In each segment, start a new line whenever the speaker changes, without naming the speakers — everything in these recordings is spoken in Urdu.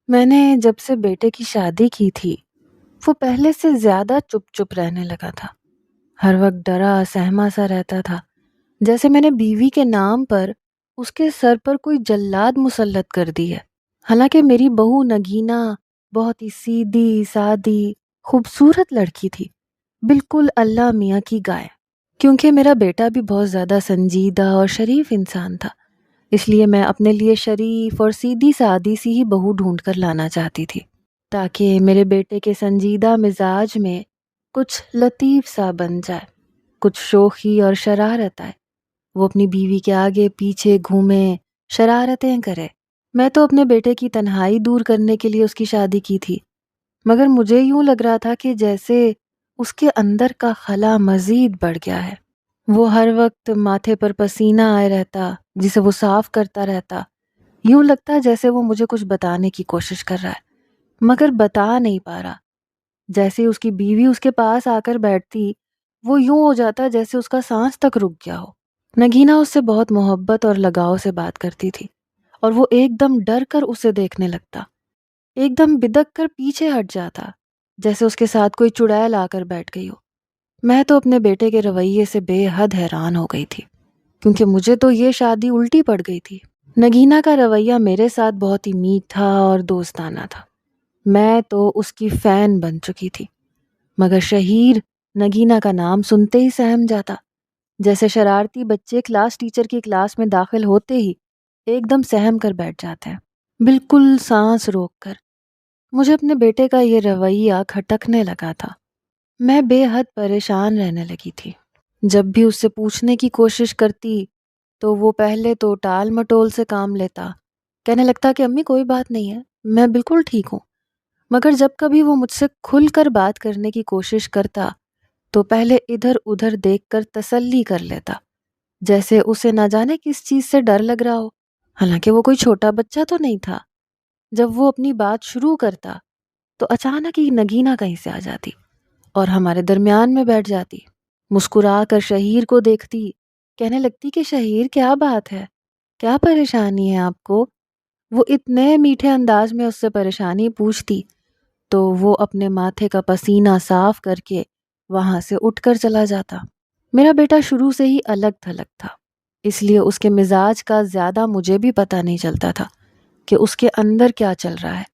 میں نے جب سے بیٹے کی شادی کی تھی، وہ پہلے سے زیادہ چپ چپ رہنے لگا تھا۔ ہر وقت ڈرا سہما سا رہتا تھا، جیسے میں نے بیوی کے نام پر اس کے سر پر کوئی جلاد مسلط کر دی ہے۔ حالانکہ میری بہو نگینا بہت ہی سیدھی سادی خوبصورت لڑکی تھی، بالکل اللہ میاں کی گائے۔ کیونکہ میرا بیٹا بھی بہت زیادہ سنجیدہ اور شریف انسان تھا، اس لیے میں اپنے لیے شریف اور سیدھی سادی سی ہی بہو ڈھونڈ کر لانا چاہتی تھی، تاکہ میرے بیٹے کے سنجیدہ مزاج میں کچھ لطیف سا بن جائے، کچھ شوخی اور شرارت آئے۔ وہ اپنی بیوی کے آگے پیچھے گھومے، شرارتیں کرے۔ میں تو اپنے بیٹے کی تنہائی دور کرنے کے لیے اس کی شادی کی تھی، مگر مجھے یوں لگ رہا تھا کہ جیسے اس کے اندر کا خلا مزید بڑھ گیا ہے۔ وہ ہر وقت ماتھے پر پسینہ آئے رہتا، جسے وہ صاف کرتا رہتا۔ یوں لگتا جیسے وہ مجھے کچھ بتانے کی کوشش کر رہا ہے، مگر بتا نہیں پا رہا۔ جیسے اس کی بیوی اس کے پاس آ کر بیٹھتی، وہ یوں ہو جاتا جیسے اس کا سانس تک رک گیا ہو۔ نگینا اس سے بہت محبت اور لگاؤ سے بات کرتی تھی، اور وہ ایک دم ڈر کر اسے دیکھنے لگتا، ایک دم بدک کر پیچھے ہٹ جاتا، جیسے اس کے ساتھ کوئی چڑیل آ کر بیٹھ گئی ہو۔ میں تو اپنے بیٹے کے رویے سے بے حد حیران ہو گئی تھی، کیونکہ مجھے تو یہ شادی الٹی پڑ گئی تھی۔ نگینا کا رویہ میرے ساتھ بہت ہی میٹھا اور دوستانہ تھا، میں تو اس کی فین بن چکی تھی، مگر شہیر نگینا کا نام سنتے ہی سہم جاتا، جیسے شرارتی بچے کلاس ٹیچر کی کلاس میں داخل ہوتے ہی ایک دم سہم کر بیٹھ جاتے ہیں، بالکل سانس روک کر۔ مجھے اپنے بیٹے کا یہ رویہ کھٹکنے لگا تھا، میں بے حد پریشان رہنے لگی تھی۔ جب بھی اس سے پوچھنے کی کوشش کرتی تو وہ پہلے تو ٹال مٹول سے کام لیتا، کہنے لگتا کہ امی کوئی بات نہیں ہے، میں بالکل ٹھیک ہوں۔ مگر جب کبھی وہ مجھ سے کھل کر بات کرنے کی کوشش کرتا تو پہلے ادھر ادھر دیکھ کر تسلی کر لیتا، جیسے اسے نہ جانے کس چیز سے ڈر لگ رہا ہو۔ حالانکہ وہ کوئی چھوٹا بچہ تو نہیں تھا۔ جب وہ اپنی بات شروع کرتا تو اچانک ہی نگینا کہیں سے آ جاتی اور ہمارے درمیان میں بیٹھ جاتی، مسکرا کر شہیر کو دیکھتی، کہنے لگتی کہ شہیر کیا بات ہے، کیا پریشانی ہے آپ کو؟ وہ اتنے میٹھے انداز میں اس سے پریشانی پوچھتی تو وہ اپنے ماتھے کا پسینہ صاف کر کے وہاں سے اٹھ کر چلا جاتا۔ میرا بیٹا شروع سے ہی الگ تھلگ تھا، اس لیے اس کے مزاج کا زیادہ مجھے بھی پتہ نہیں چلتا تھا کہ اس کے اندر کیا چل رہا ہے،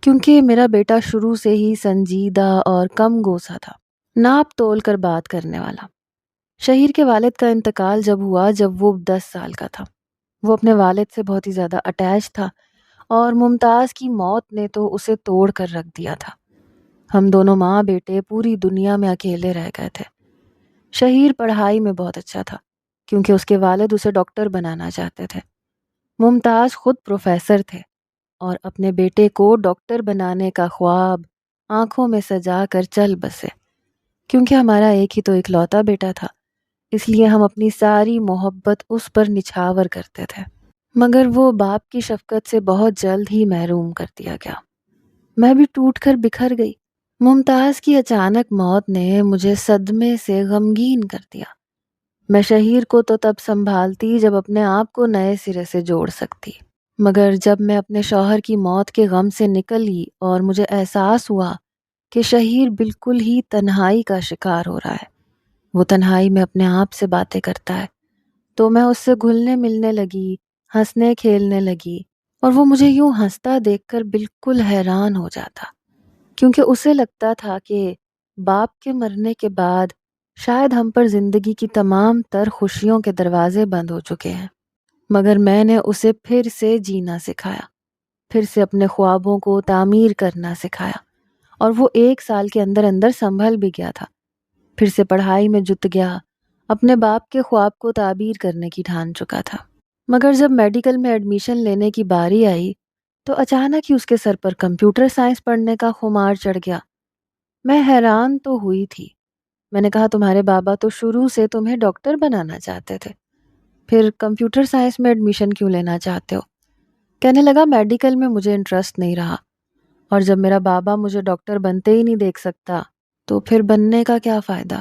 کیونکہ میرا بیٹا شروع سے ہی سنجیدہ اور کم گوسا تھا، ناپ تول کر بات کرنے والا۔ شہیر کے والد کا انتقال جب ہوا جب وہ 10 سال کا تھا، وہ اپنے والد سے بہت ہی زیادہ اٹیچ تھا، اور ممتاز کی موت نے تو اسے توڑ کر رکھ دیا تھا۔ ہم دونوں ماں بیٹے پوری دنیا میں اکیلے رہ گئے تھے۔ شہیر پڑھائی میں بہت اچھا تھا، کیونکہ اس کے والد اسے ڈاکٹر بنانا چاہتے تھے۔ ممتاز خود پروفیسر تھے، اور اپنے بیٹے کو ڈاکٹر بنانے کا خواب آنکھوں میں سجا کر چل بسے۔ کیونکہ ہمارا ایک ہی تو اکلوتا بیٹا تھا، اس لیے ہم اپنی ساری محبت اس پر نچھاور کرتے تھے، مگر وہ باپ کی شفقت سے بہت جلد ہی محروم کر دیا گیا۔ میں بھی ٹوٹ کر بکھر گئی۔ ممتاز کی اچانک موت نے مجھے صدمے سے غمگین کر دیا۔ میں شہیر کو تو تب سنبھالتی جب اپنے آپ کو نئے سرے سے جوڑ سکتی، مگر جب میں اپنے شوہر کی موت کے غم سے نکلی اور مجھے احساس ہوا کہ شہیر بالکل ہی تنہائی کا شکار ہو رہا ہے، وہ تنہائی میں اپنے آپ سے باتیں کرتا ہے، تو میں اس سے گھلنے ملنے لگی، ہنسنے کھیلنے لگی، اور وہ مجھے یوں ہنستا دیکھ کر بالکل حیران ہو جاتا، کیونکہ اسے لگتا تھا کہ باپ کے مرنے کے بعد شاید ہم پر زندگی کی تمام تر خوشیوں کے دروازے بند ہو چکے ہیں۔ مگر میں نے اسے پھر سے جینا سکھایا، پھر سے اپنے خوابوں کو تعمیر کرنا سکھایا، اور وہ 1 سال کے اندر اندر سنبھل بھی گیا تھا، پھر سے پڑھائی میں جت گیا، اپنے باپ کے خواب کو تعبیر کرنے کی ٹھان چکا تھا۔ مگر جب میڈیکل میں ایڈمیشن لینے کی باری آئی تو اچانک ہی اس کے سر پر کمپیوٹر سائنس پڑھنے کا خمار چڑھ گیا۔ میں حیران تو ہوئی تھی۔ میں نے کہا تمہارے بابا تو شروع سے تمہیں ڈاکٹر بنانا چاہتے تھے، پھر کمپیوٹر سائنس میں ایڈمیشن کیوں لینا چاہتے ہو؟ کہنے لگا میڈیکل میں مجھے انٹرسٹ نہیں رہا، اور جب میرا بابا مجھے ڈاکٹر بنتے ہی نہیں دیکھ سکتا تو پھر بننے کا کیا فائدہ؟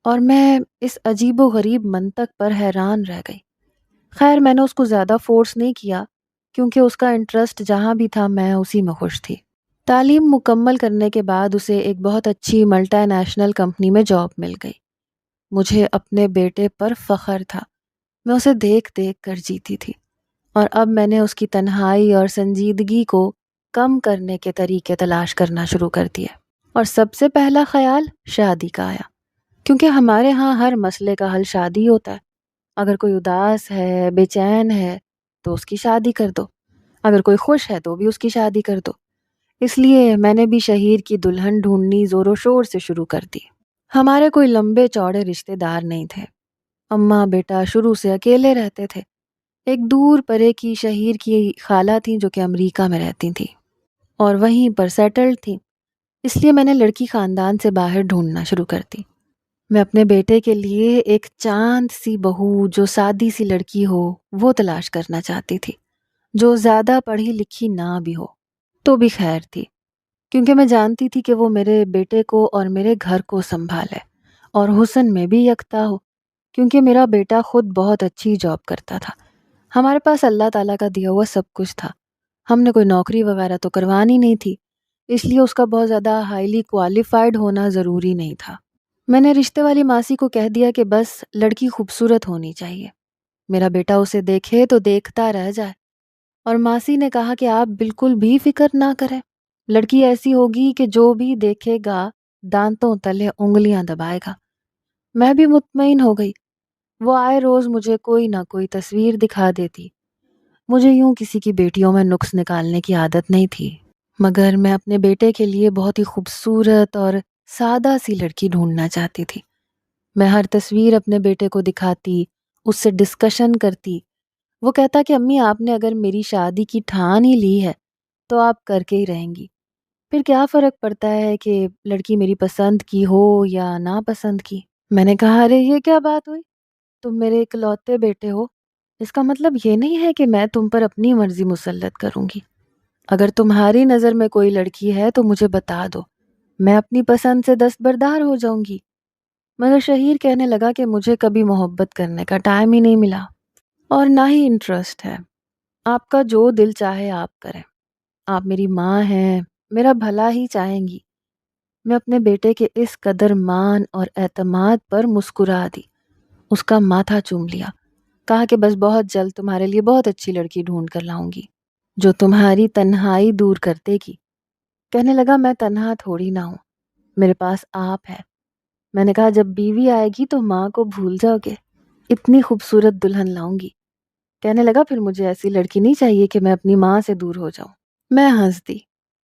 اور میں اس عجیب و غریب منطق پر حیران رہ گئی۔ خیر میں نے اس کو زیادہ فورس نہیں کیا، کیونکہ اس کا انٹرسٹ جہاں بھی تھا میں اسی میں خوش تھی۔ تعلیم مکمل کرنے کے بعد اسے ایک بہت اچھی ملٹی نیشنل کمپنی میں جاب مل گئی۔ مجھے اپنے بیٹے پر فخر تھا، میں اسے دیکھ دیکھ کر جیتی تھی، اور اب میں نے اس کی تنہائی اور سنجیدگی کو کم کرنے کے طریقے تلاش کرنا شروع کر دیے، اور سب سے پہلا خیال شادی کا آیا، کیونکہ ہمارے ہاں ہر مسئلے کا حل شادی ہوتا ہے۔ اگر کوئی اداس ہے، بے چین ہے، تو اس کی شادی کر دو، اگر کوئی خوش ہے تو بھی اس کی شادی کر دو۔ اس لیے میں نے بھی شہیر کی دلہن ڈھونڈنی زور و شور سے شروع کر دی۔ ہمارے کوئی لمبے چوڑے رشتے دار نہیں تھے، اماں بیٹا شروع سے اکیلے رہتے تھے۔ ایک دور پرے کی شہیر کی خالہ تھیں جو کہ امریکہ میں رہتی تھیں اور وہیں پر سیٹلڈ تھیں، اس لیے میں نے لڑکی خاندان سے باہر ڈھونڈنا شروع کر دی۔ میں اپنے بیٹے کے لیے ایک چاند سی بہو جو سادی سی لڑکی ہو وہ تلاش کرنا چاہتی تھی، جو زیادہ پڑھی لکھی نہ بھی ہو تو بھی خیر تھی، کیونکہ میں جانتی تھی کہ وہ میرے بیٹے کو اور میرے گھر کو سنبھالے اور حسن میں بھی یکتا ہو، کیونکہ میرا بیٹا خود بہت اچھی جاب کرتا تھا۔ ہمارے پاس اللہ تعالیٰ کا دیا ہوا سب کچھ تھا، ہم نے کوئی نوکری وغیرہ تو کروانی نہیں تھی، اس لیے اس کا بہت زیادہ ہائیلی کوالیفائڈ ہونا ضروری نہیں تھا۔ میں نے رشتے والی ماسی کو کہہ دیا کہ بس لڑکی خوبصورت ہونی چاہیے، میرا بیٹا اسے دیکھے تو دیکھتا رہ جائے، اور ماسی نے کہا کہ آپ بالکل بھی فکر نہ کریں، لڑکی ایسی ہوگی کہ جو بھی دیکھے گا دانتوں تلے انگلیاں دبائے گا۔ میں بھی مطمئن ہو گئی۔ وہ آئے روز مجھے کوئی نہ کوئی تصویر دکھا دیتی، مجھے یوں کسی کی بیٹیوں میں نقص نکالنے کی عادت نہیں تھی، مگر میں اپنے بیٹے کے لیے بہت ہی خوبصورت اور سادہ سی لڑکی ڈھونڈنا چاہتی تھی۔ میں ہر تصویر اپنے بیٹے کو دکھاتی، اس سے ڈسکشن کرتی۔ وہ کہتا کہ امی آپ نے اگر میری شادی کی ٹھان ہی لی ہے تو آپ کر کے ہی رہیں گی، پھر کیا فرق پڑتا ہے کہ لڑکی میری پسند کی ہو یا ناپسند کی۔ میں نے کہا ارے یہ کیا بات ہوئی، تم میرے اکلوتے بیٹے ہو، اس کا مطلب یہ نہیں ہے کہ میں تم پر اپنی مرضی مسلط کروں گی۔ اگر تمہاری نظر میں کوئی لڑکی ہے تو مجھے بتا دو، میں اپنی پسند سے دستبردار ہو جاؤں گی۔ مگر شہیر کہنے لگا کہ مجھے کبھی محبت کرنے کا ٹائم ہی نہیں ملا اور نہ ہی انٹرسٹ ہے، آپ کا جو دل چاہے آپ کریں، آپ میری ماں ہیں، میرا بھلا ہی چاہیں گی۔ میں اپنے بیٹے کے اس قدر مان اور اعتماد پر مسکرا دی، اس کا ماتھا چوم لیا، کہا کہ بس بہت جلد تمہارے لیے بہت اچھی لڑکی ڈھونڈ کر لاؤں گی جو تمہاری تنہائی دور کر دے گی۔ کہنے لگا میں تنہا تھوڑی نہ ہوں، میرے پاس آپ ہے۔ میں نے کہا جب بیوی آئے گی تو ماں کو بھول جاؤ گے، اتنی خوبصورت دلہن لاؤں گی۔ کہنے لگا پھر مجھے ایسی لڑکی نہیں چاہیے کہ میں اپنی ماں سے دور ہو جاؤں۔ میں ہنس دی،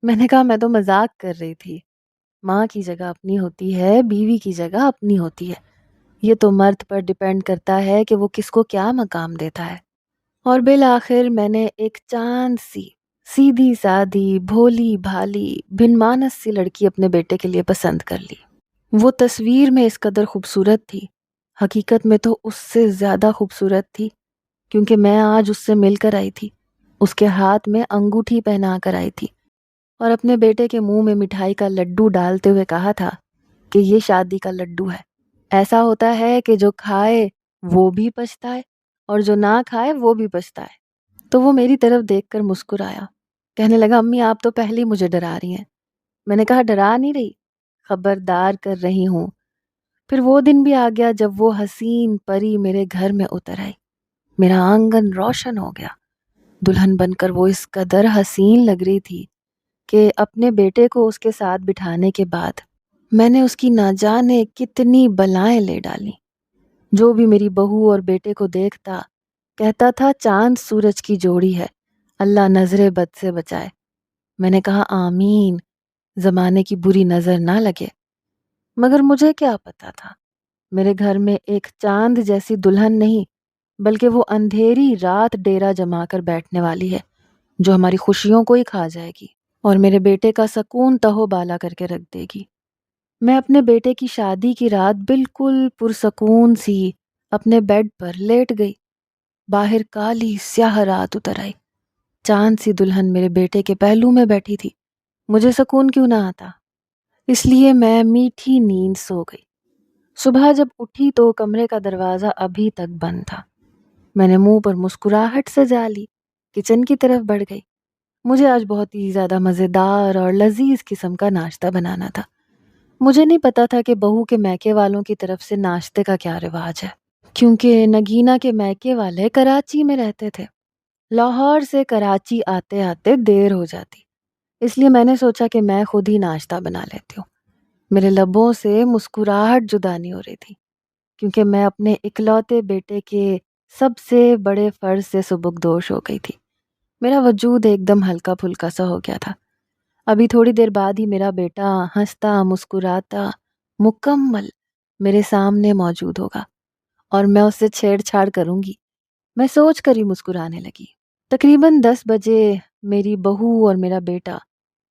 میں نے کہا میں تو مذاق کر رہی تھی، ماں کی جگہ اپنی ہوتی ہے، بیوی کی جگہ اپنی ہوتی ہے، یہ تو مرد پر ڈیپینڈ کرتا ہے کہ وہ کس کو کیا مقام دیتا ہے۔ اور بالآخر میں نے ایک چاند سی سیدھی سادی بھولی بھالی بن مانس سی لڑکی اپنے بیٹے کے لیے پسند کر لی۔ وہ تصویر میں اس قدر خوبصورت تھی، حقیقت میں تو اس سے زیادہ خوبصورت تھی، کیونکہ میں آج اس سے مل کر آئی تھی، اس کے ہاتھ میں انگوٹھی پہنا کر آئی تھی، اور اپنے بیٹے کے منہ میں مٹھائی کا لڈو ڈالتے ہوئے کہا تھا کہ یہ شادی کا لڈو ہے، ایسا ہوتا ہے کہ جو کھائے وہ بھی پچھتائے اور جو نہ کھائے وہ بھی پچھتائے۔ تو وہ میری طرف دیکھ کر مسکرایا، کہنے لگا امی آپ تو پہلے ہی مجھے ڈرا رہی ہیں۔ میں نے کہا ڈرا نہیں رہی، خبردار کر رہی ہوں۔ پھر وہ دن بھی آ گیا جب وہ حسین پری میرے گھر میں اتر آئی، میرا آنگن روشن ہو گیا۔ دلہن بن کر وہ اس قدر حسین لگ رہی تھی کہ اپنے بیٹے کو اس کے ساتھ بٹھانے کے بعد میں نے اس کی نہ جانے کتنی بلائیں لے ڈالی۔ جو بھی میری بہو اور بیٹے کو دیکھتا کہتا تھا چاند سورج کی جوڑی ہے، اللہ نظر بد سے بچائے۔ میں نے کہا آمین، زمانے کی بری نظر نہ لگے۔ مگر مجھے کیا پتا تھا میرے گھر میں ایک چاند جیسی دلہن نہیں بلکہ وہ اندھیری رات ڈیرا جما کر بیٹھنے والی ہے جو ہماری خوشیوں کو ہی کھا جائے گی اور میرے بیٹے کا سکون تہو بالا کر کے رکھ دے گی۔ میں اپنے بیٹے کی شادی کی رات بالکل پرسکون سی اپنے بیڈ پر لیٹ گئی، باہر کالی سیاہ رات اتر آئی، چاند سی دلہن میرے بیٹے کے پہلو میں بیٹھی تھی، مجھے سکون کیوں نہ آتا؟ اس لیے میں میٹھی نیند سو گئی۔ صبح جب اٹھی تو کمرے کا دروازہ ابھی تک بند تھا۔ میں نے منہ پر مسکراہٹ سجا لی کچن کی طرف بڑھ گئی۔ مجھے آج بہت ہی زیادہ مزیدار اور لذیذ قسم کا ناشتہ بنانا تھا۔ مجھے نہیں پتا تھا کہ بہو کے میکے والوں کی طرف سے ناشتے کا کیا رواج ہے، کیونکہ نگینا کے میکے والے کراچی میں رہتے تھے۔ لاہور سے کراچی آتے آتے دیر ہو جاتی، اس لیے میں نے سوچا کہ میں خود ہی ناشتہ بنا لیتی ہوں۔ میرے لبوں سے مسکراہٹ جدا نہیں ہو رہی تھی، کیونکہ میں اپنے اکلوتے بیٹے کے سب سے بڑے فرض سے سبکدوش ہو گئی تھی۔ میرا وجود ایک دم ہلکا پھلکا سا ہو گیا تھا۔ ابھی تھوڑی دیر بعد ہی میرا بیٹا ہنستا مسکراتا مکمل میرے سامنے موجود ہوگا اور میں اس سے چھیڑ چھاڑ کروں گی، میں سوچ کر ہی مسکرانے لگی۔ تقریباً 10 بجے میری بہو اور میرا بیٹا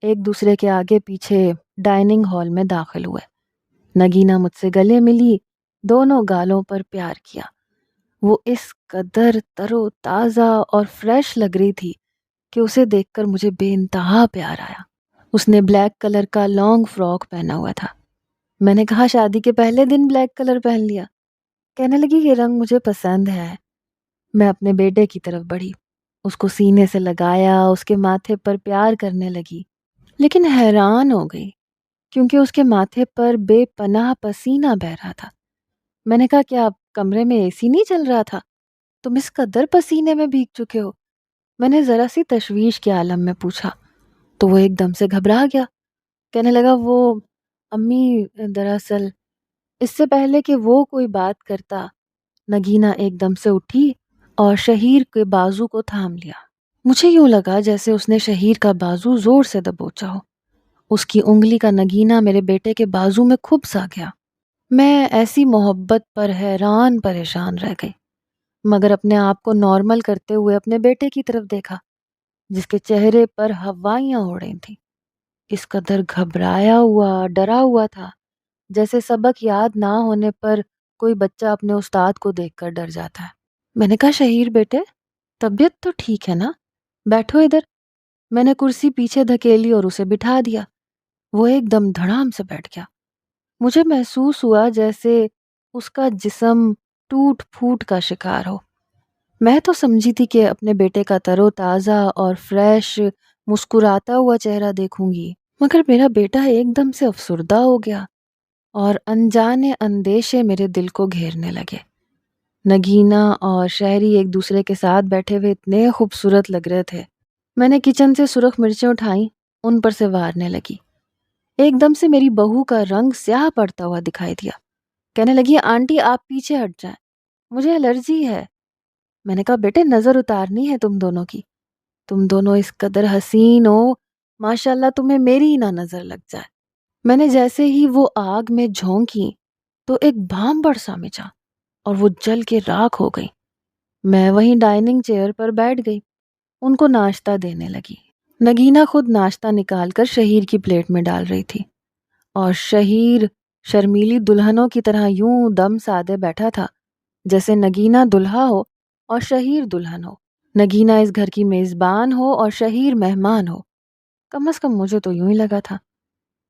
ایک دوسرے کے آگے پیچھے ڈائننگ ہال میں داخل ہوئے۔ نگینا مجھ سے گلے ملی، دونوں گالوں پر پیار کیا۔ وہ اس قدر تر و تازہ اور فریش لگ رہی تھی کہ اسے دیکھ کر مجھے بے انتہا پیار آیا۔ اس نے بلیک کلر کا لانگ فراک پہنا ہوا تھا۔ میں نے کہا شادی کے پہلے دن بلیک کلر پہن لیا؟ کہنے لگی یہ رنگ مجھے پسند ہے۔ میں اپنے بیٹے کی طرف بڑھی، اس کو سینے سے لگایا، اس کے ماتھے پر پیار کرنے لگی، لیکن حیران ہو گئی کیونکہ اس کے ماتھے پر بے پناہ پسینہ بہہ رہا تھا۔ میں نے کہا کیا کمرے میں اے سی نہیں چل رہا تھا؟ تم اس قدر پسینے میں بھیگ چکے ہو؟ میں نے ذرا سی تشویش کے عالم میں پوچھا تو وہ ایک دم سے گھبرا گیا۔ کہنے لگا وہ امی دراصل… اس سے پہلے کہ وہ کوئی بات کرتا، نگینا ایک دم سے اٹھی اور شہیر کے بازو کو تھام لیا۔ مجھے یوں لگا جیسے اس نے شہیر کا بازو زور سے دبوچا ہو۔ اس کی انگلی کا نگینا میرے بیٹے کے بازو میں کھب سا گیا۔ میں ایسی محبت پر حیران پریشان رہ گئی، مگر اپنے آپ کو نارمل کرتے ہوئے اپنے بیٹے کی طرف دیکھا جس کے چہرے پر ہوائیاں اڑ رہی تھیں۔ اس قدر گھبرایا ہوا ڈرا ہوا تھا جیسے سبق یاد نہ ہونے پر کوئی بچہ اپنے استاد کو دیکھ کر ڈر جاتا ہے۔ میں نے کہا شہیر بیٹے طبیعت تو ٹھیک ہے نا؟ بیٹھو ادھر۔ میں نے کرسی پیچھے دھکیلی اور اسے بٹھا دیا۔ وہ ایک دم دھڑام سے بیٹھ گیا۔ مجھے محسوس ہوا جیسے اس کا جسم ٹوٹ پھوٹ کا شکار ہو۔ میں تو سمجھی تھی کہ اپنے بیٹے کا تر و تازہ اور فریش مسکراتا ہوا چہرہ دیکھوں گی، مگر میرا بیٹا ایک دم سے افسردہ ہو گیا اور انجانے اندیشے میرے دل کو گھیرنے لگے۔ نگینا اور شہری ایک دوسرے کے ساتھ بیٹھے ہوئے اتنے خوبصورت لگ رہے تھے۔ میں نے کچن سے سرخ مرچیں اٹھائیں، ان پر سے وارنے لگی۔ ایک دم سے میری بہو کا رنگ سیاہ پڑتا ہوا دکھائی دیا۔ کہنے لگی آنٹی آپ پیچھے ہٹ جائیں، مجھے الرجی ہے۔ میں نے کہا بیٹے نظر اتارنی ہے تم دونوں کی، تم دونوں اس قدر حسین ہو، ماشاءاللہ تمہیں میری ہی نہ نظر لگ جائے۔ میں نے جیسے ہی وہ آگ میں جھونکی تو ایک بھانبڑ سا مچا اور وہ جل کے راکھ ہو گئی۔ میں وہیں ڈائننگ چیئر پر بیٹھ گئی، ان کو ناشتہ دینے لگی۔ نگینا خود ناشتہ نکال کر شہیر کی پلیٹ میں ڈال رہی تھی اور شہیر شرمیلی دلہنوں کی طرح یوں دم سادے بیٹھا تھا جیسے نگینا دلہا ہو اور شہیر دلہن ہو، نگینا اس گھر کی میزبان ہو اور شہیر مہمان ہو۔ کم از کم مجھے تو یوں ہی لگا تھا۔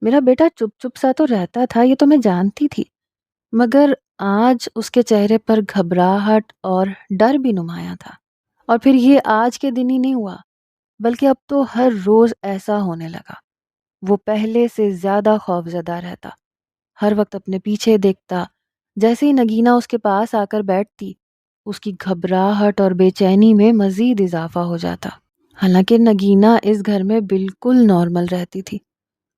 میرا بیٹا چپ چپ سا تو رہتا تھا، یہ تو میں جانتی تھی، مگر آج اس کے چہرے پر گھبراہٹ اور ڈر بھی نمایاں تھا۔ اور پھر یہ آج کے دن ہی نہیں ہوا، بلکہ اب تو ہر روز ایسا ہونے لگا۔ وہ پہلے سے زیادہ خوفزدہ رہتا، ہر وقت اپنے پیچھے دیکھتا۔ جیسے ہی نگینا اس کے پاس آ کر بیٹھتی، اس کی گھبراہٹ اور بے چینی میں مزید اضافہ ہو جاتا۔ حالانکہ نگینا اس گھر میں بالکل نارمل رہتی تھی،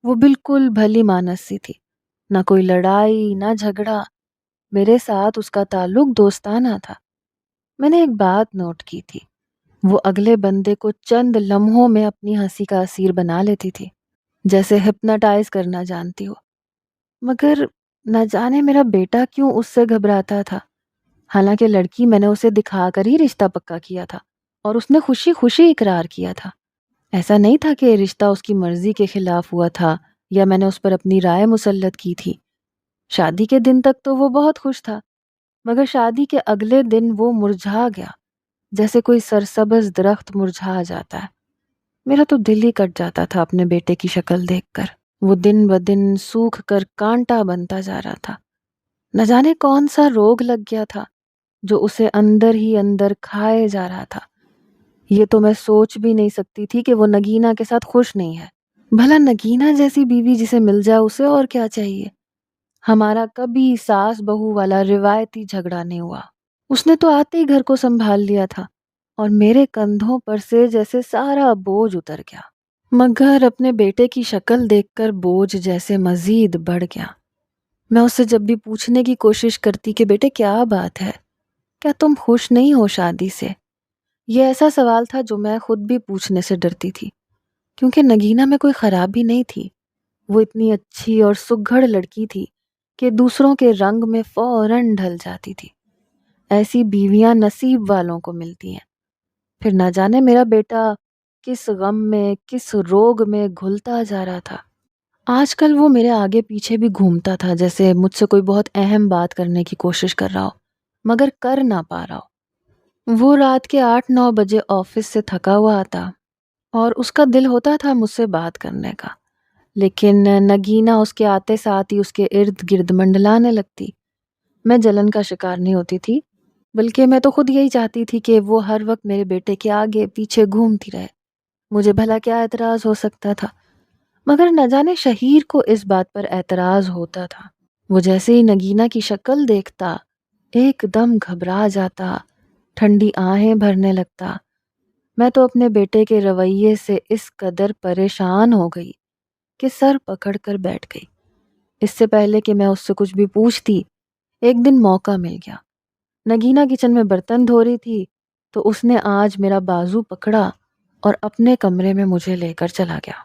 وہ بالکل بھلی مانس سی تھی، نہ کوئی لڑائی نہ جھگڑا۔ میرے ساتھ اس کا تعلق دوستانہ تھا۔ میں نے ایک بات نوٹ کی تھی، وہ اگلے بندے کو چند لمحوں میں اپنی ہنسی کا اسیر بنا لیتی تھی، جیسے ہپناٹائز کرنا جانتی ہو۔ مگر نہ جانے میرا بیٹا کیوں اس سے گھبراتا تھا، حالانکہ لڑکی میں نے اسے دکھا کر ہی رشتہ پکا کیا تھا اور اس نے خوشی خوشی اقرار کیا تھا۔ ایسا نہیں تھا کہ رشتہ اس کی مرضی کے خلاف ہوا تھا یا میں نے اس پر اپنی رائے مسلط کی تھی۔ شادی کے دن تک تو وہ بہت خوش تھا، مگر شادی کے اگلے دن وہ مرجھا گیا جیسے کوئی سرسبز درخت مرجھا جاتا ہے۔ میرا تو دل ہی کٹ جاتا تھا اپنے بیٹے کی شکل دیکھ کر۔ وہ دن بدن سوکھ کر کانٹا بنتا جا رہا تھا۔ نہ جانے کون سا روگ لگ گیا تھا جو اسے اندر ہی اندر کھائے جا رہا تھا۔ یہ تو میں سوچ بھی نہیں سکتی تھی کہ وہ نگینا کے ساتھ خوش نہیں ہے۔ بھلا نگینا جیسی بیوی جسے مل جائے اسے اور کیا چاہیے؟ ہمارا کبھی ساس بہو والا روایتی جھگڑا نہیں ہوا۔ اس نے تو آتے ہی گھر کو سنبھال لیا تھا اور میرے کندھوں پر سے جیسے سارا بوجھ اتر گیا، مگر اپنے بیٹے کی شکل دیکھ کر بوجھ جیسے مزید بڑھ گیا۔ میں اس سے جب بھی پوچھنے کی کوشش کرتی کہ بیٹے کیا بات ہے، کیا تم خوش نہیں ہو شادی سے؟ یہ ایسا سوال تھا جو میں خود بھی پوچھنے سے ڈرتی تھی، کیونکہ نگینا میں کوئی خرابی نہیں تھی۔ وہ اتنی اچھی اور سگھڑ لڑکی تھی کہ دوسروں کے رنگ میں فوراً ڈھل جاتی تھی۔ ایسی بیویاں نصیب والوں کو ملتی ہیں۔ پھر نہ جانے میرا بیٹا کس غم میں کس روگ میں گھلتا جا رہا تھا۔ آج کل وہ میرے آگے پیچھے بھی گھومتا تھا، جیسے مجھ سے کوئی بہت اہم بات کرنے کی کوشش کر رہا ہو مگر کر نہ پا رہا ہو۔ وہ رات کے 8-9 بجے آفس سے تھکا ہوا آتا اور اس کا دل ہوتا تھا مجھ سے بات کرنے کا، لیکن نگینا اس کے آتے ساتھ ہی اس کے ارد گرد منڈلانے لگتی۔ میں جلن کا شکار نہیں ہوتی تھی، بلکہ میں تو خود یہی چاہتی تھی کہ وہ ہر وقت میرے بیٹے کے آگے پیچھے گھومتی رہے۔ مجھے بھلا کیا اعتراض ہو سکتا تھا؟ مگر نہ جانے شہیر کو اس بات پر اعتراض ہوتا تھا۔ وہ جیسے ہی نگینا کی شکل دیکھتا ایک دم گھبرا جاتا، ٹھنڈی آہیں بھرنے لگتا۔ میں تو اپنے بیٹے کے رویے سے اس قدر پریشان ہو گئی کہ سر پکڑ کر بیٹھ گئی۔ اس سے پہلے کہ میں اس سے کچھ بھی پوچھتی، ایک دن موقع مل گیا۔ نگینا کچن میں برتن دھو رہی تھی تو اس نے آج میرا بازو پکڑا اور اپنے کمرے میں مجھے لے کر چلا گیا۔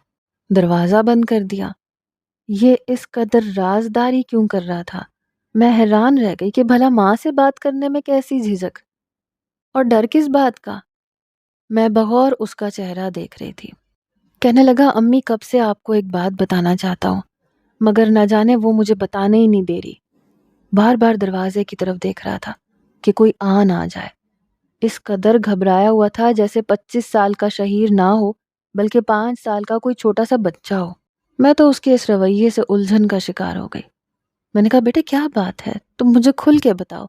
دروازہ بند کر دیا۔ یہ اس قدر رازداری کیوں کر رہا تھا؟ میں حیران رہ گئی کہ بھلا ماں سے بات کرنے میں کیسی جھجک اور ڈر کس بات کا؟ میں بغور اس کا چہرہ دیکھ رہی تھی۔ کہنے لگا امی کب سے آپ کو ایک بات بتانا چاہتا ہوں، مگر نہ جانے وہ مجھے بتانے ہی نہیں دے رہی۔ بار بار دروازے کی طرف دیکھ رہا تھا کہ کوئی آ نہ جائے۔ اس قدر گھبرایا ہوا تھا جیسے 25 سال کا شہیر نہ ہو بلکہ 5 سال کا کوئی چھوٹا سا بچہ ہو۔ میں تو اس کے اس رویے سے الجھن کا شکار ہو گئی۔ میں نے کہا بیٹے کیا بات ہے، تم مجھے کھل کے بتاؤ،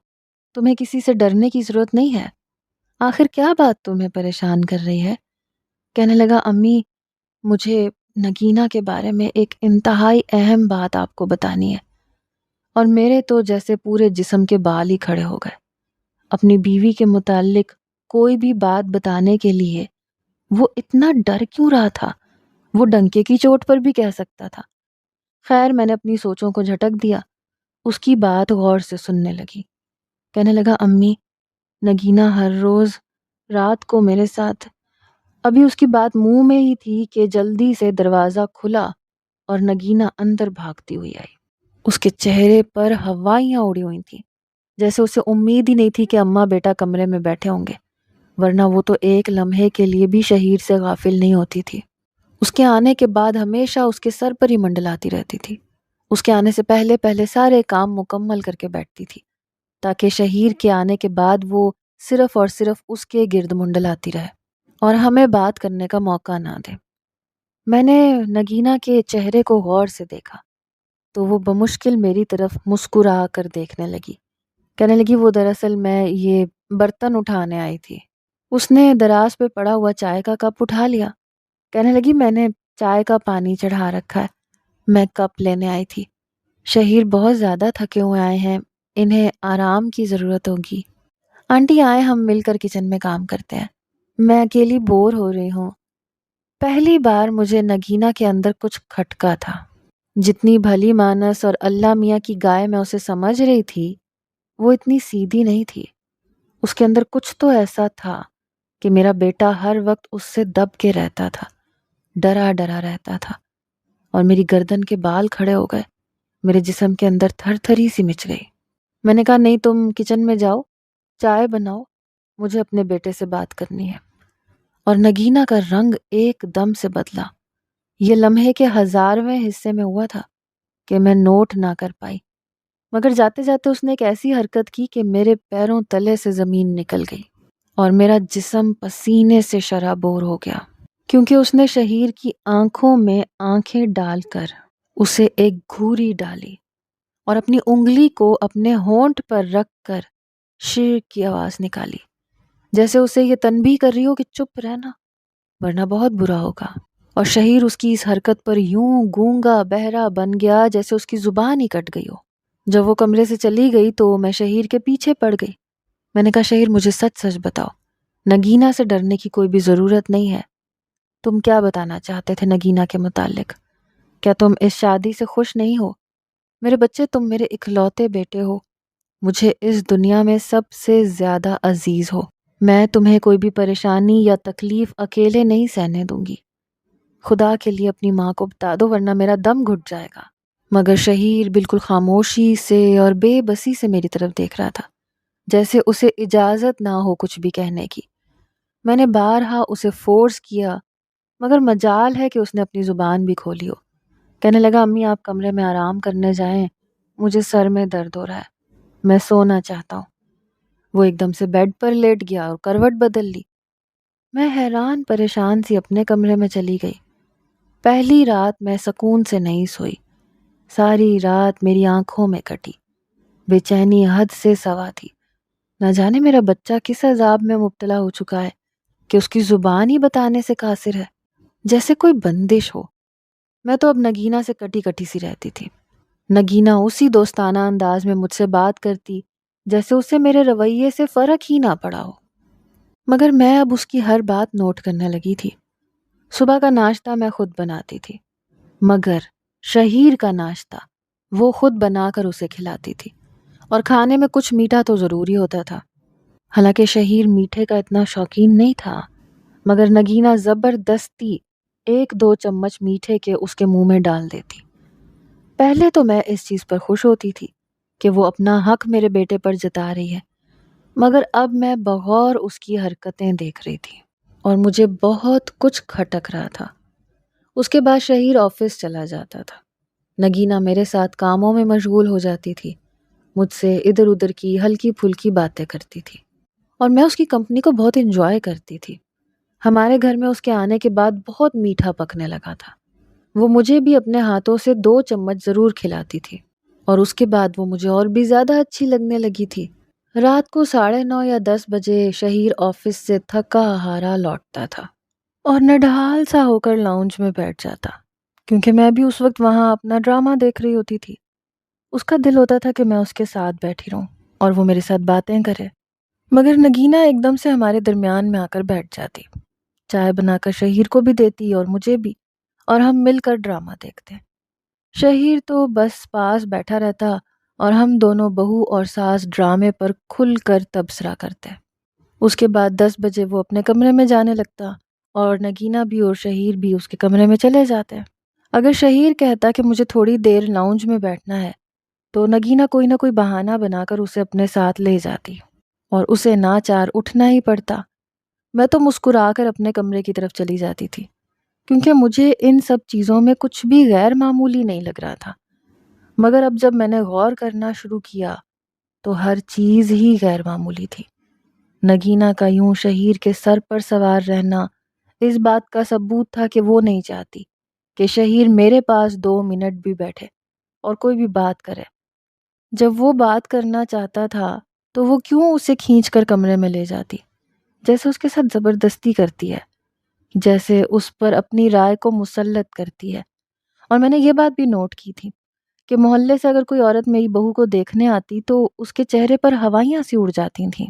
تمہیں کسی سے ڈرنے کی ضرورت نہیں ہے، آخر کیا بات تمہیں پریشان کر رہی ہے؟ کہنے لگا امی مجھے نگینا کے بارے میں ایک انتہائی اہم بات آپ کو بتانی ہے۔ اور میرے تو جیسے پورے جسم کے بال ہی کھڑے ہو گئے۔ اپنی بیوی کے متعلق کوئی بھی بات بتانے کے لیے وہ اتنا ڈر کیوں رہا تھا؟ وہ ڈنکے کی چوٹ پر بھی کہہ سکتا تھا۔ خیر میں نے اپنی سوچوں کو جھٹک دیا، اس کی بات غور سے سننے لگی۔ کہنے لگا امی نگینا ہر روز رات کو میرے ساتھ، ابھی اس کی بات منہ میں ہی تھی کہ جلدی سے دروازہ کھلا اور نگینا اندر بھاگتی ہوئی آئی۔ اس کے چہرے پر ہوائیاں اڑی ہوئی تھیں، جیسے اسے امید ہی نہیں تھی کہ اماں بیٹا کمرے میں بیٹھے ہوں گے، ورنہ وہ تو ایک لمحے کے لیے بھی شہیر سے غافل نہیں ہوتی تھی۔ اس کے آنے کے بعد ہمیشہ اس کے سر پر ہی منڈلاتی رہتی تھی۔ اس کے آنے سے پہلے پہلے سارے کام مکمل کر کے بیٹھتی تھی تاکہ شہیر کے آنے کے بعد وہ صرف اور صرف اس کے گرد منڈلاتی رہے اور ہمیں بات کرنے کا موقع نہ دے۔ میں نے نگینا کے چہرے کو غور سے دیکھا تو وہ بمشکل میری طرف مسکرا کر دیکھنے لگی۔ کہنے لگی وہ دراصل میں یہ برتن اٹھانے آئی تھی۔ اس نے دراز پہ پڑا ہوا چائے کا کپ اٹھا لیا۔ کہنے لگی میں نے چائے کا پانی چڑھا رکھا ہے، میں کپ لینے آئی تھی۔ شہیر بہت زیادہ تھکے ہوئے آئے ہیں، انہیں آرام کی ضرورت ہوگی۔ آنٹی آئے ہم مل کر کچن میں کام کرتے ہیں، میں اکیلی بور ہو رہی ہوں۔ پہلی بار مجھے نگینا کے اندر کچھ کھٹکا تھا۔ جتنی بھلی مانس اور اللہ میاں کی گائے میں اسے سمجھ رہی تھی، وہ اتنی سیدھی نہیں تھی۔ اس کے اندر کچھ تو ایسا تھا کہ میرا بیٹا ہر وقت اس سے دب کے رہتا تھا، ڈرا ڈرا رہتا تھا، اور میری گردن کے بال کھڑے ہو گئے، میرے جسم کے اندر تھر تھری سی مچ گئی۔ میں نے کہا نہیں تم کچن میں جاؤ، چائے بناؤ، مجھے اپنے بیٹے سے بات کرنی ہے۔ اور نگینا کا رنگ ایک دم سے بدلا۔ یہ لمحے کے 1000ویں حصے میں ہوا تھا کہ میں نوٹ نہ کر پائی، مگر جاتے جاتے اس نے ایک ایسی حرکت کی کہ میرے پیروں تلے سے زمین نکل گئی اور میرا جسم پسینے سے شرابور ہو گیا، کیونکہ اس نے شہیر کی آنکھوں میں آنکھیں ڈال کر اسے ایک گھوری ڈالی اور اپنی انگلی کو اپنے ہونٹ پر رکھ کر شیر کی آواز نکالی۔ جیسے اسے یہ تنبیہ کر رہی ہو کہ چپ رہنا ورنہ بہت برا ہوگا۔ اور شہیر اس کی اس حرکت پر یوں گونگا بہرا بن گیا جیسے اس کی زبان ہی کٹ گئی ہو۔ جب وہ کمرے سے چلی گئی تو میں شہیر کے پیچھے پڑ گئی۔ میں نے کہا شہیر مجھے سچ سچ بتاؤ، نگینا سے ڈرنے کی کوئی بھی ضرورت نہیں ہے۔ تم کیا بتانا چاہتے تھے نگینا کے متعلق؟ کیا تم اس شادی سے خوش نہیں ہو؟ میرے بچے تم میرے اکلوتے بیٹے ہو، مجھے اس دنیا میں سب سے زیادہ عزیز ہو۔ میں تمہیں کوئی بھی پریشانی یا تکلیف اکیلے نہیں سہنے دوں گی۔ خدا کے لیے اپنی ماں کو بتا دو ورنہ میرا دم گھٹ جائے گا۔ مگر شہیر بالکل خاموشی سے اور بے بسی سے میری طرف دیکھ رہا تھا، جیسے اسے اجازت نہ ہو کچھ بھی کہنے کی۔ میں نے بارہا اسے فورس کیا مگر مجال ہے کہ اس نے اپنی زبان بھی کھولی ہو۔ کہنے لگا امی آپ کمرے میں آرام کرنے جائیں، مجھے سر میں درد ہو رہا ہے، میں سونا چاہتا ہوں۔ وہ ایک دم سے بیڈ پر لیٹ گیا اور کروٹ بدل لی۔ میں حیران پریشان سی اپنے کمرے میں چلی گئی۔ پہلی رات میں سکون سے نہیں سوئی، ساری رات میری آنکھوں میں کٹی، بے چینی حد سے سوا تھی۔ نہ جانے میرا بچہ کس عذاب میں مبتلا ہو چکا ہے کہ اس کی زبان ہی بتانے سے قاصر ہے، جیسے کوئی بندش ہو۔ میں تو اب نگینا سے کٹی کٹی سی رہتی تھی۔ نگینا اسی دوستانہ انداز میں مجھ سے بات کرتی جیسے اسے میرے رویے سے فرق ہی نہ پڑا ہو، مگر میں اب اس کی ہر بات نوٹ کرنے لگی تھی۔ صبح کا ناشتہ میں خود بناتی تھی، مگر شہیر کا ناشتہ وہ خود بنا کر اسے کھلاتی تھی، اور کھانے میں کچھ میٹھا تو ضروری ہوتا تھا۔ حالانکہ شہیر میٹھے کا اتنا شوقین نہیں تھا، مگر نگینا زبردستی 1-2 چمچ میٹھے کے اس کے منہ میں ڈال دیتی۔ پہلے تو میں اس چیز پر خوش ہوتی تھی کہ وہ اپنا حق میرے بیٹے پر جتا رہی ہے، مگر اب میں بغور اس کی حرکتیں دیکھ رہی تھی اور مجھے بہت کچھ کھٹک رہا تھا۔ اس کے بعد شہیر آفس چلا جاتا تھا، نگینا میرے ساتھ کاموں میں مشغول ہو جاتی تھی، مجھ سے ادھر ادھر کی ہلکی پھلکی باتیں کرتی تھی، اور میں اس کی کمپنی کو بہت انجوائے کرتی تھی۔ ہمارے گھر میں اس کے آنے کے بعد بہت میٹھا پکنے لگا تھا۔ وہ مجھے بھی اپنے ہاتھوں سے 2 چمچ ضرور کھلاتی تھی، اور اس کے بعد وہ مجھے اور بھی زیادہ اچھی لگنے لگی تھی۔ رات کو 9:30 یا 10 بجے شہیر آفس سے تھکا ہارا لوٹتا تھا اور نڈھال سا ہو کر لاؤنج میں بیٹھ جاتا، کیونکہ میں بھی اس وقت وہاں اپنا ڈرامہ دیکھ رہی ہوتی تھی۔ اس کا دل ہوتا تھا کہ میں اس کے ساتھ بیٹھی رہوں اور وہ میرے ساتھ باتیں کرے، مگر نگینا ایک دم سے ہمارے درمیان میں آ کر بیٹھ جاتی، چائے بنا کر شہیر کو بھی دیتی اور مجھے بھی، اور ہم مل کر ڈرامہ دیکھتے۔ شہیر تو بس پاس بیٹھا رہتا اور ہم دونوں بہو اور ساس ڈرامے پر کھل کر تبصرہ کرتے۔ اس کے بعد 10 بجے وہ اپنے کمرے میں جانے لگتا اور نگینا بھی اور شہیر بھی اس کے کمرے میں چلے جاتے۔ اگر شہیر کہتا کہ مجھے تھوڑی دیر لاؤنج میں بیٹھنا ہے تو نگینا کوئی نہ کوئی بہانہ بنا کر اسے اپنے ساتھ لے جاتی، اور اسے ناچار اٹھنا ہی پڑتا۔ میں تو مسکرا کر اپنے کمرے کی طرف چلی جاتی تھی، کیونکہ مجھے ان سب چیزوں میں کچھ بھی غیر معمولی نہیں لگ رہا تھا۔ مگر اب جب میں نے غور کرنا شروع کیا تو ہر چیز ہی غیر معمولی تھی۔ نگینا کا یوں شہیر کے سر پر سوار رہنا اس بات کا ثبوت تھا کہ وہ نہیں چاہتی کہ شہیر میرے پاس 2 منٹ بھی بیٹھے اور کوئی بھی بات کرے۔ جب وہ بات کرنا چاہتا تھا تو وہ کیوں اسے کھینچ کر کمرے میں لے جاتی، جیسے اس کے ساتھ زبردستی کرتی ہے، جیسے اس پر اپنی رائے کو مسلط کرتی ہے۔ اور میں نے یہ بات بھی نوٹ کی تھی کہ محلے سے اگر کوئی عورت میری بہو کو دیکھنے آتی تو اس کے چہرے پر ہوائیاں سی اڑ جاتی تھیں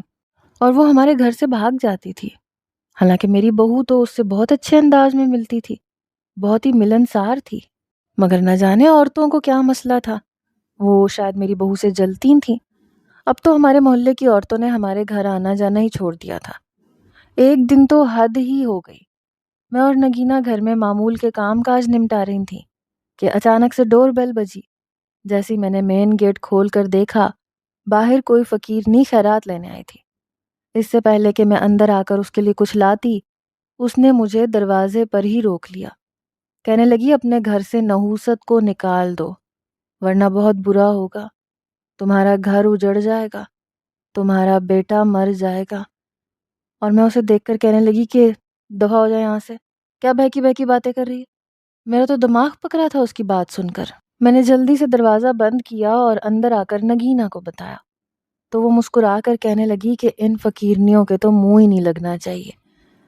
اور وہ ہمارے گھر سے بھاگ جاتی تھی۔ حالانکہ میری بہو تو اس سے بہت اچھے انداز میں ملتی تھی، بہت ہی ملنسار تھی، مگر نہ جانے عورتوں کو کیا مسئلہ تھا، وہ شاید میری بہو سے جلتی تھیں۔ اب تو ہمارے محلے کی عورتوں نے ہمارے گھر آنا جانا ہی چھوڑ دیا تھا۔ ایک دن تو حد ہی ہو گئی، میں اور نگینا گھر میں معمول کے کام کاج نمٹا رہی تھیں کہ اچانک سے ڈور بیل بجی۔ جیسی میں نے مین گیٹ کھول کر دیکھا، باہر کوئی فقیرنی خیرات لینے آئی تھی۔ اس سے پہلے کہ میں اندر آ کر اس کے لیے کچھ لاتی، اس نے مجھے دروازے پر ہی روک لیا، کہنے لگی اپنے گھر سے نحوست کو نکال دو ورنہ بہت برا ہوگا، تمہارا گھر اجڑ جائے گا، تمہارا بیٹا مر جائے گا۔ اور میں اسے دیکھ کر کہنے لگی کہ دفعہ ہو جائے یہاں سے، کیا بہکی بہکی باتیں کر رہی ہے۔ میرا تو دماغ پکڑا تھا اس کی بات سن کر۔ میں نے جلدی سے دروازہ بند کیا اور اندر آ کر نگینا کو بتایا۔ تو وہ مسکرا کر کہنے لگی کہ ان فقیرنیوں کے تو منہ ہی نہیں لگنا چاہیے،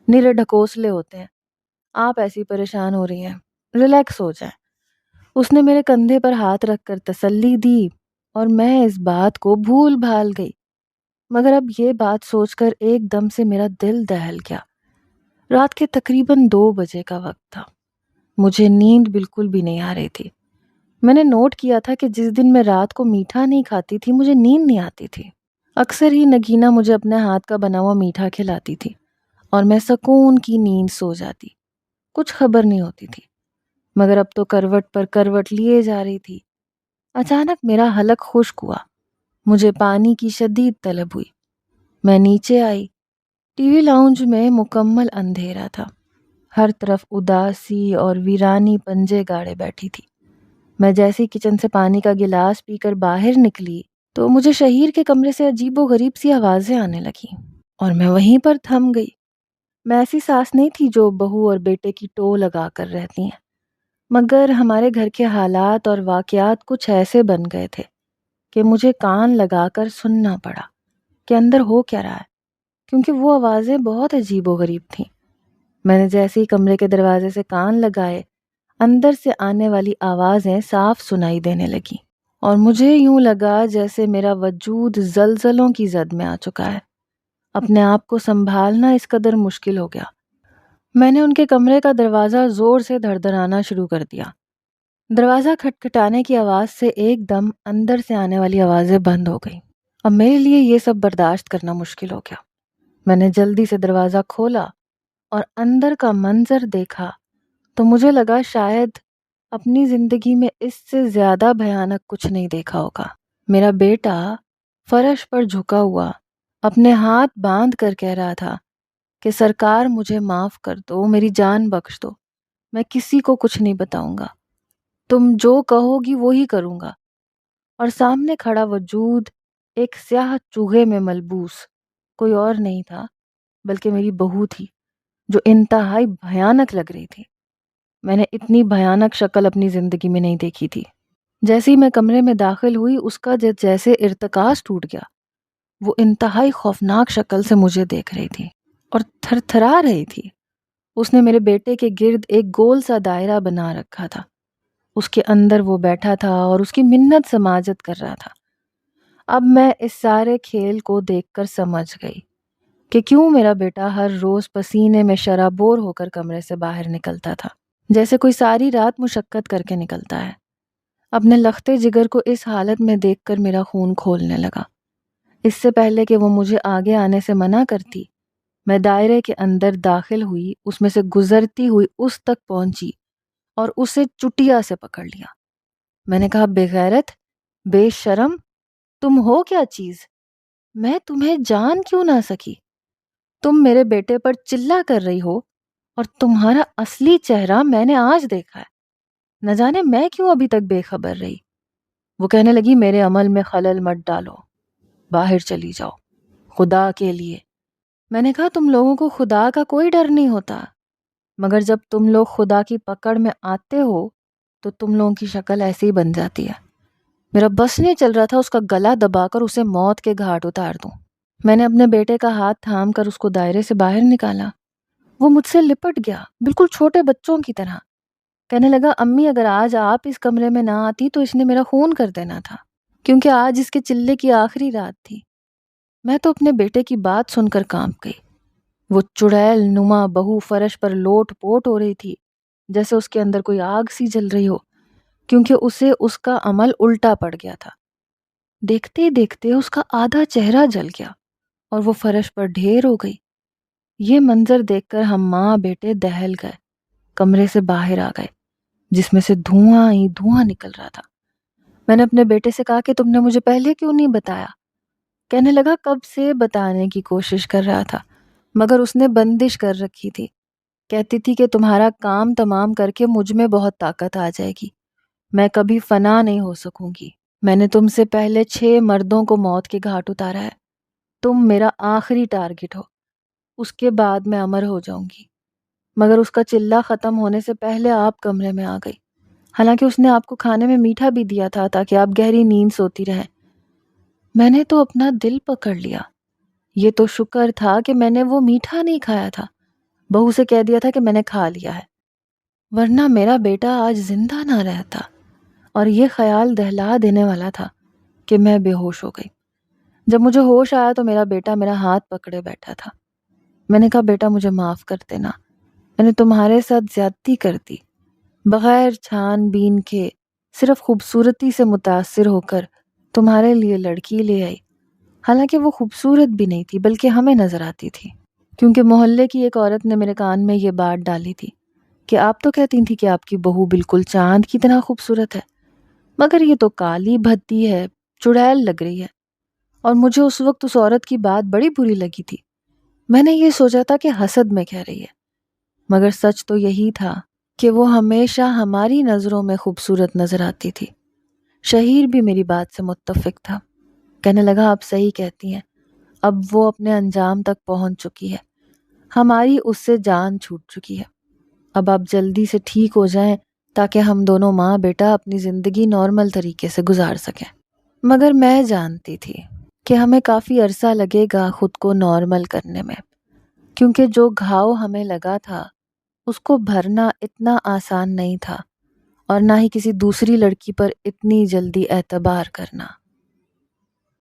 نرے ڈھکوسلے ہوتے ہیں، آپ ایسی پریشان ہو رہی ہیں، ریلیکس ہو جائیں۔ اس نے میرے کندھے پر ہاتھ رکھ کر تسلی دی اور میں اس بات کو بھول بھال گئی، مگر اب یہ بات سوچ کر ایک دم سے میرا دل دہل گیا۔ رات کے تقریباً 2 بجے کا وقت تھا، مجھے نیند بالکل بھی نہیں آ رہی تھی۔ میں نے نوٹ کیا تھا کہ جس دن میں رات کو میٹھا نہیں کھاتی تھی مجھے نیند نہیں آتی تھی۔ اکثر ہی نگینا مجھے اپنے ہاتھ کا بنا ہوا میٹھا کھلاتی تھی اور میں سکون کی نیند سو جاتی، کچھ خبر نہیں ہوتی تھی۔ مگر اب تو کروٹ پر کروٹ لیے جا رہی تھی۔ اچانک میرا حلق خشک ہوا، مجھے پانی کی شدید طلب ہوئی۔ میں نیچے آئی، ٹی وی لاؤنج میں مکمل اندھیرا تھا، ہر طرف اداسی اور ویرانی پنجے گاڑے بیٹھی تھی۔ میں جیسے کچن سے پانی کا گلاس پی کر باہر نکلی تو مجھے شہیر کے کمرے سے عجیب و غریب سی آوازیں آنے لگیں اور میں وہیں پر تھم گئی۔ میں ایسی ساس نہیں تھی جو بہو اور بیٹے کی ٹو لگا کر رہتی ہیں، مگر ہمارے گھر کے حالات اور واقعات کچھ ایسے بن گئے تھے کہ مجھے کان لگا کر سننا پڑا کہ اندر ہو کیا رہا ہے، کیونکہ وہ آوازیں بہت عجیب و غریب تھیں۔ میں نے جیسے ہی کمرے کے دروازے سے کان لگائے، اندر سے آنے والی آوازیں صاف سنائی دینے لگیں اور مجھے یوں لگا جیسے میرا وجود زلزلوں کی زد میں آ چکا ہے۔ اپنے آپ کو سنبھالنا اس قدر مشکل ہو گیا۔ میں نے ان کے کمرے کا دروازہ زور سے دھڑدھڑانا شروع کر دیا۔ دروازہ کھٹکھٹانے کی آواز سے ایک دم اندر سے آنے والی آوازیں بند ہو گئیں۔ اب میرے لیے یہ سب برداشت کرنا مشکل ہو گیا۔ میں نے جلدی سے دروازہ کھولا اور اندر کا منظر دیکھا تو مجھے لگا شاید اپنی زندگی میں اس سے زیادہ بھیانک کچھ نہیں دیکھا ہوگا۔ میرا بیٹا فرش پر جھکا ہوا اپنے ہاتھ باندھ کر کہہ رہا تھا کہ سرکار مجھے معاف کر دو، میری جان بخش دو، میں کسی کو کچھ نہیں بتاؤں گا، تم جو کہو گی وہی کروں گا۔ اور سامنے کھڑا وجود ایک سیاہ چوہے میں ملبوس کوئی اور نہیں تھا بلکہ میری بہو تھی، جو انتہائی بھیانک لگ رہی تھی۔ میں نے اتنی بھیانک شکل اپنی زندگی میں نہیں دیکھی تھی۔ جیسے ہی میں کمرے میں داخل ہوئی اس کا جیسے ارتکاز ٹوٹ گیا۔ وہ انتہائی خوفناک شکل سے مجھے دیکھ رہی تھی اور تھر تھرا رہی تھی۔ اس نے میرے بیٹے کے گرد ایک گول سا دائرہ بنا رکھا تھا، اس کے اندر وہ بیٹھا تھا اور اس کی منت سماجت کر رہا تھا۔ اب میں اس سارے کھیل کو دیکھ کر سمجھ گئی کہ کیوں میرا بیٹا ہر روز پسینے میں شرابور ہو کر کمرے سے باہر نکلتا تھا، جیسے کوئی ساری رات مشقت کر کے نکلتا ہے۔ اپنے لختے جگر کو اس حالت میں دیکھ کر میرا خون کھولنے لگا۔ اس سے پہلے کہ وہ مجھے آگے آنے سے منع کرتی، میں دائرے کے اندر داخل ہوئی، اس میں سے گزرتی ہوئی اس تک پہنچی اور اسے چٹیا سے پکڑ لیا۔ میں نے کہا، بے غیرت، بے شرم، تم ہو کیا چیز؟ میں تمہیں جان کیوں نہ سکی؟ تم میرے بیٹے پر چلا کر رہی ہو اور تمہارا اصلی چہرہ میں نے آج دیکھا ہے۔ نہ جانے میں کیوں ابھی تک بے خبر رہی۔ وہ کہنے لگی، میرے عمل میں خلل مت ڈالو، باہر چلی جاؤ، خدا کے لیے۔ میں نے کہا، تم لوگوں کو خدا کا کوئی ڈر نہیں ہوتا، مگر جب تم لوگ خدا کی پکڑ میں آتے ہو تو تم لوگوں کی شکل ایسی ہی بن جاتی ہے۔ میرا بس نہیں چل رہا تھا اس کا گلا دبا کر اسے موت کے گھاٹ اتار دوں۔ میں نے اپنے بیٹے کا ہاتھ تھام کر اس کو دائرے سے باہر نکالا۔ وہ مجھ سے لپٹ گیا، بالکل چھوٹے بچوں کی طرح۔ کہنے لگا، امی اگر آج آپ اس کمرے میں نہ آتی تو اس نے میرا خون کر دینا تھا، کیونکہ آج اس کے چلے کی آخری رات تھی۔ میں تو اپنے بیٹے کی بات سن کر کانپ گئی۔ وہ چڑیل نما بہو فرش پر لوٹ پوٹ ہو رہی تھی جیسے اس کے اندر کوئی آگ سی جل رہی ہو، کیونکہ اسے اس کا عمل الٹا پڑ گیا تھا۔ دیکھتے دیکھتے اس کا آدھا چہرہ جل گیا اور وہ فرش پر ڈھیر ہو گئی۔ یہ منظر دیکھ کر ہم ماں بیٹے دہل گئے، کمرے سے باہر آ گئے جس میں سے دھواں ہی دھواں نکل رہا تھا۔ میں نے اپنے بیٹے سے کہا کہ تم نے مجھے پہلے کیوں نہیں بتایا؟ کہنے لگا، کب سے بتانے کی کوشش کر رہا تھا مگر اس نے بندش کر رکھی تھی، کہتی تھی کہ تمہارا کام تمام کر کے مجھ میں بہت طاقت آ جائے گی، میں کبھی فنا نہیں ہو سکوں گی۔ میں نے تم سے پہلے 6 مردوں کو موت کے گھاٹ اتارا ہے، تم میرا آخری ٹارگٹ ہو، اس کے بعد میں امر ہو جاؤں گی۔ مگر اس کا چلہ ختم ہونے سے پہلے آپ کمرے میں آ گئی، حالانکہ اس نے آپ کو کھانے میں میٹھا بھی دیا تھا تاکہ آپ گہری نیند سوتی رہیں۔ میں نے تو اپنا دل پکڑ لیا۔ یہ تو شکر تھا کہ میں نے وہ میٹھا نہیں کھایا تھا، بہو سے کہہ دیا تھا کہ میں نے کھا لیا ہے، ورنہ میرا بیٹا آج زندہ نہ رہتا۔ اور یہ خیال دہلا دینے والا تھا کہ میں بے ہوش ہو گئی۔ جب مجھے ہوش آیا تو میرا بیٹا میرا ہاتھ پکڑے بیٹھا تھا۔ میں نے کہا بیٹا مجھے معاف کر دینا، میں نے تمہارے ساتھ زیادتی کر دی، بغیر چھان بین کے صرف خوبصورتی سے متاثر ہو کر تمہارے لیے لڑکی لے آئی، حالانکہ وہ خوبصورت بھی نہیں تھی بلکہ ہمیں نظر آتی تھی، کیونکہ محلے کی ایک عورت نے میرے کان میں یہ بات ڈالی تھی کہ آپ تو کہتی تھی کہ آپ کی بہو بالکل چاند کی طرح خوبصورت ہے، مگر یہ تو کالی بھدی ہے، چڑیل لگ رہی ہے۔ اور مجھے اس وقت اس عورت کی بات بڑی بری لگی تھی۔ میں نے یہ سوچا تھا کہ حسد میں کہہ رہی ہے، مگر سچ تو یہی تھا کہ وہ ہمیشہ ہماری نظروں میں خوبصورت نظر آتی تھی۔ شہیر بھی میری بات سے متفق تھا، کہنے لگا آپ صحیح کہتی ہیں، اب وہ اپنے انجام تک پہنچ چکی ہے، ہماری اس سے جان چھوٹ چکی ہے، اب آپ جلدی سے ٹھیک ہو جائیں تاکہ ہم دونوں ماں بیٹا اپنی زندگی نارمل طریقے سے گزار سکیں۔ مگر میں جانتی تھی کہ ہمیں کافی عرصہ لگے گا خود کو نارمل کرنے میں، کیونکہ جو گھاؤ ہمیں لگا تھا اس کو بھرنا اتنا آسان نہیں تھا، اور نہ ہی کسی دوسری لڑکی پر اتنی جلدی اعتبار کرنا۔